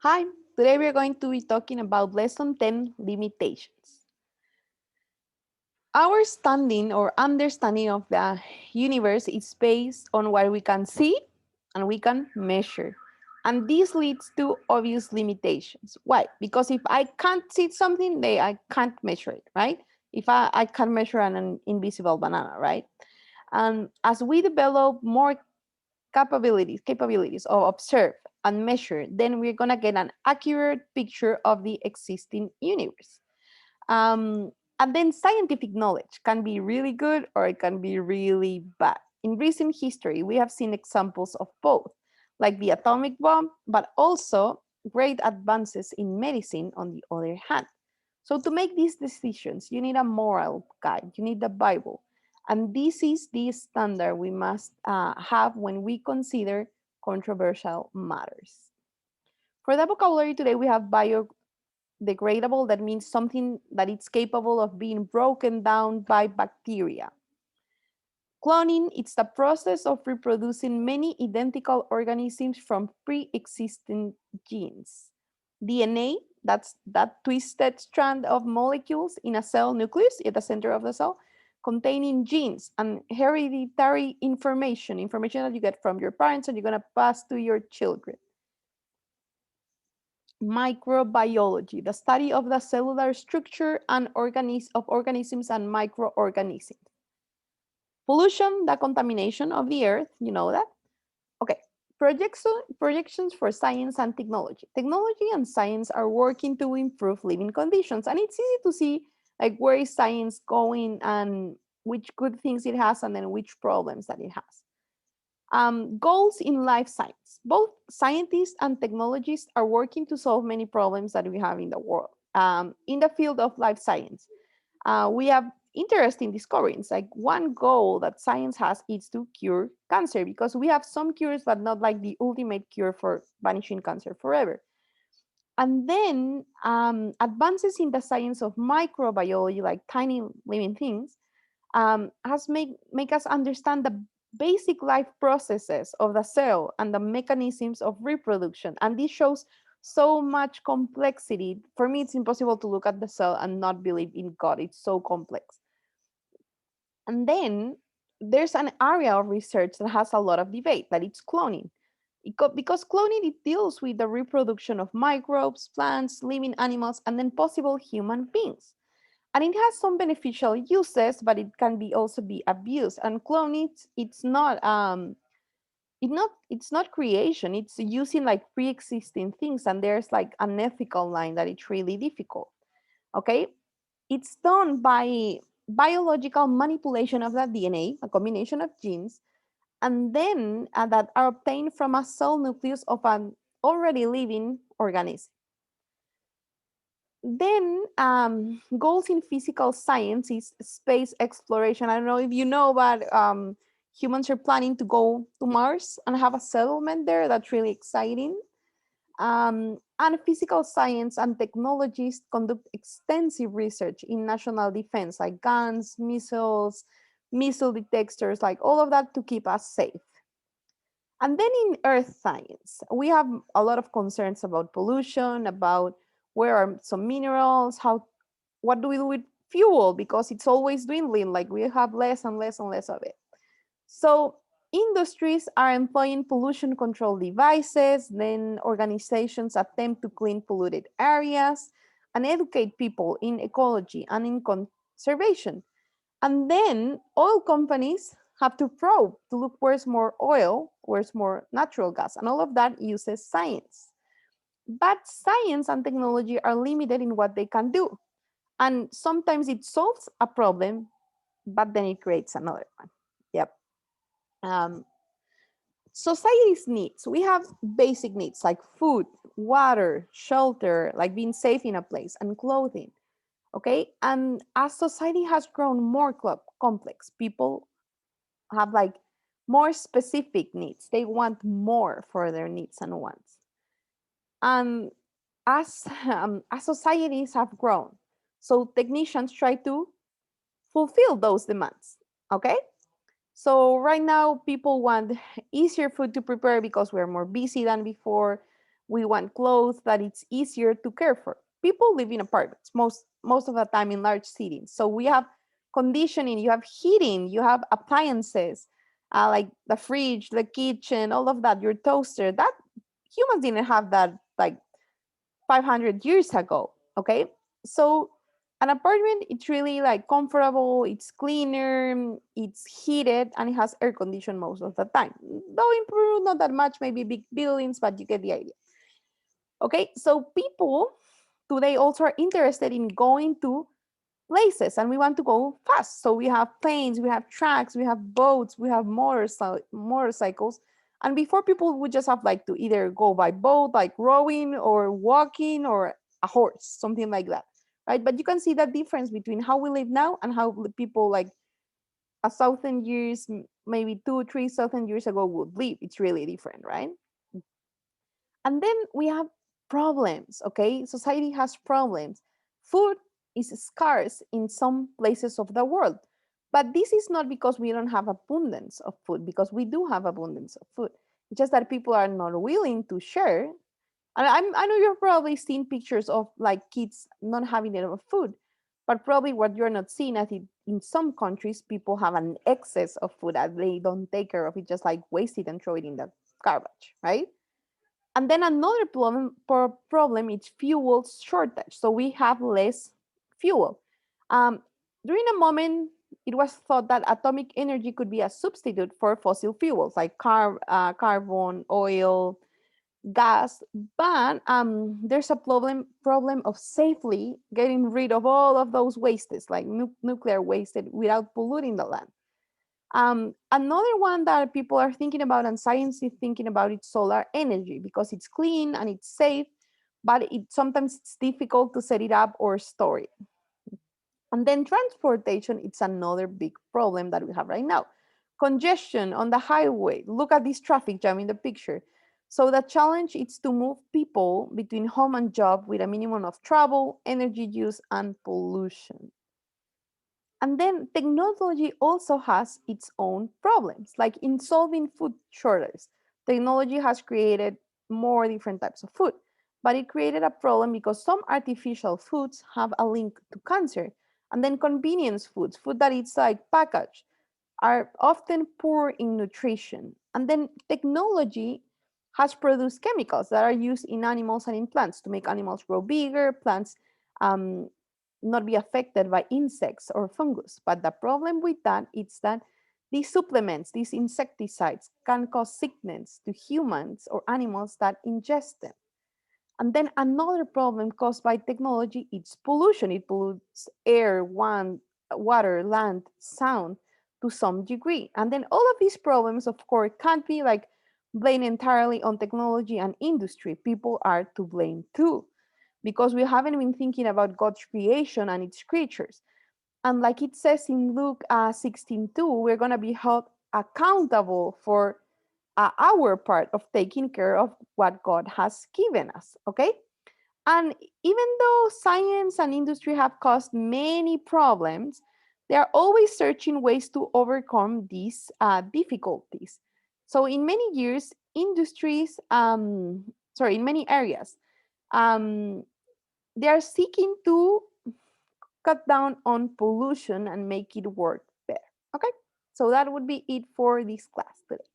Hi, today we are going to be talking about lesson 10 limitations. Our standing or understanding of the universe is based on what we can see and we can measure. And this leads to obvious limitations. Why? Because if I can't see something, I can't measure it, right? If I can measure an invisible banana, right? And as we develop more capabilities of observe and measure, then we're gonna get an accurate picture of the existing universe. Um, and then scientific knowledge can be really good or it can be really bad. In recent history, we have seen examples of both, like the atomic bomb, but also great advances in medicine on the other hand. So to make these decisions, you need a moral guide, you need the Bible. And this is the standard we must have when we consider controversial matters. For the vocabulary today, we have biodegradable, that means something that it's capable of being broken down by bacteria. Cloning, it's the process of reproducing many identical organisms from pre-existing genes. DNA, that's that twisted strand of molecules in a cell nucleus at the center of the cell, containing genes and hereditary information that you get from your parents and you're going to pass to your children. Microbiology, the study of the cellular structure and of organisms and microorganisms. Pollution, the contamination of the earth, you know that. Okay, projections for science and technology. Technology and science are working to improve living conditions, and it's easy to see like where is science going and which good things it has, and then which problems that it has. Goals in life science. Both scientists and technologists are working to solve many problems that we have in the world. In the field of life science, we have interesting discoveries. Like one goal that science has is to cure cancer because we have some cures, but not like the ultimate cure for banishing cancer forever. And then advances in the science of microbiology, like tiny living things, has make us understand the basic life processes of the cell and the mechanisms of reproduction. And this shows so much complexity. For me, it's impossible to look at the cell and not believe in God. It's so complex. And then there's an area of research that has a lot of debate, that it's cloning. Because cloning, it deals with the reproduction of microbes, plants, living animals, and then possible human beings. And it has some beneficial uses, but it can be also be abused. And cloning, it's not creation. It's using like pre-existing things, and there's like an ethical line that it's really difficult. Okay, it's done by biological manipulation of the DNA, a combination of genes, and then that are obtained from a cell nucleus of an already living organism. Then goals in physical science is space exploration. I don't know if you know, but humans are planning to go to Mars and have a settlement there. That's really exciting. And physical science and technologies conduct extensive research in national defense, like guns, missiles, missile detectors, like all of that to keep us safe. And then in earth science, we have a lot of concerns about pollution, about where are some minerals, what do we do with fuel, because it's always dwindling, like we have less and less and less of it. So industries are employing pollution control devices, then organizations attempt to clean polluted areas and educate people in ecology and in conservation. And then oil companies have to probe to look where's more oil, where's more natural gas, and all of that uses science. But science and technology are limited in what they can do. And sometimes it solves a problem, but then it creates another one. Yep. Um, Society's needs. We have basic needs like food, water, shelter, like being safe in a place, and clothing. Okay. And as society has grown more complex, people have like more specific needs. They want more for their needs and wants. And as societies have grown, so technicians try to fulfill those demands. Okay. So right now, people want easier food to prepare because we're more busy than before. We want clothes that it's easier to care for. People live in apartments most of the time in large cities. So we have conditioning, you have heating, you have appliances, like the fridge, the kitchen, all of that, your toaster. That humans didn't have that like 500 years ago. Okay, so an apartment, it's really like comfortable, it's cleaner, it's heated, and it has air condition most of the time, though in Peru not that much, maybe big buildings, but you get the idea. Okay, so people today also are interested in going to places, and we want to go fast. So we have planes, we have trucks, we have boats, we have motorcycles. And before, people would just have like to either go by boat, like rowing or walking, or a horse, something like that, right? But you can see that difference between how we live now and how people like 1,000 years, maybe 2, 3 thousand years ago would live. It's really different, right? And then we have problems, okay? Society has problems. Food is scarce in some places of the world. But this is not because we don't have abundance of food, because we do have abundance of food. It's just that people are not willing to share. And I know you've probably seen pictures of like kids not having enough food, but probably what you're not seeing is in some countries, people have an excess of food that they don't take care of. It just like waste it and throw it in the garbage, right? And then another problem is fuel shortage. So we have less fuel. Um, During a moment, it was thought that atomic energy could be a substitute for fossil fuels like carbon, oil, gas. But there's a problem of safely getting rid of all of those wastes, like nuclear waste, without polluting the land. Another one that people are thinking about and science is thinking about is solar energy because it's clean and it's safe, but sometimes it's difficult to set it up or store it. And then transportation, it's another big problem that we have right now. Congestion on the highway. Look at this traffic jam in the picture. So the challenge is to move people between home and job with a minimum of travel, energy use, and pollution. And then technology also has its own problems, like in solving food shortages. Technology has created more different types of food, but it created a problem because some artificial foods have a link to cancer. And then convenience foods, food that it's like packaged, are often poor in nutrition. And then technology has produced chemicals that are used in animals and in plants to make animals grow bigger, plants um, not be affected by insects or fungus. But the problem with that is that these supplements, these insecticides, can cause sickness to humans or animals that ingest them. And then another problem caused by technology is pollution. It pollutes air, water, land, sound to some degree. And then all of these problems, of course, can't be like blamed entirely on technology and industry. People are to blame too, because we haven't been thinking about God's creation and its creatures. And like it says in Luke 16:2, we're going to be held accountable for our part of taking care of what God has given us. Okay. And even though science and industry have caused many problems, they are always searching ways to overcome these difficulties. So, in many years, in many areas, um, they are seeking to cut down on pollution and make it work better. Okay, so that would be it for this class today.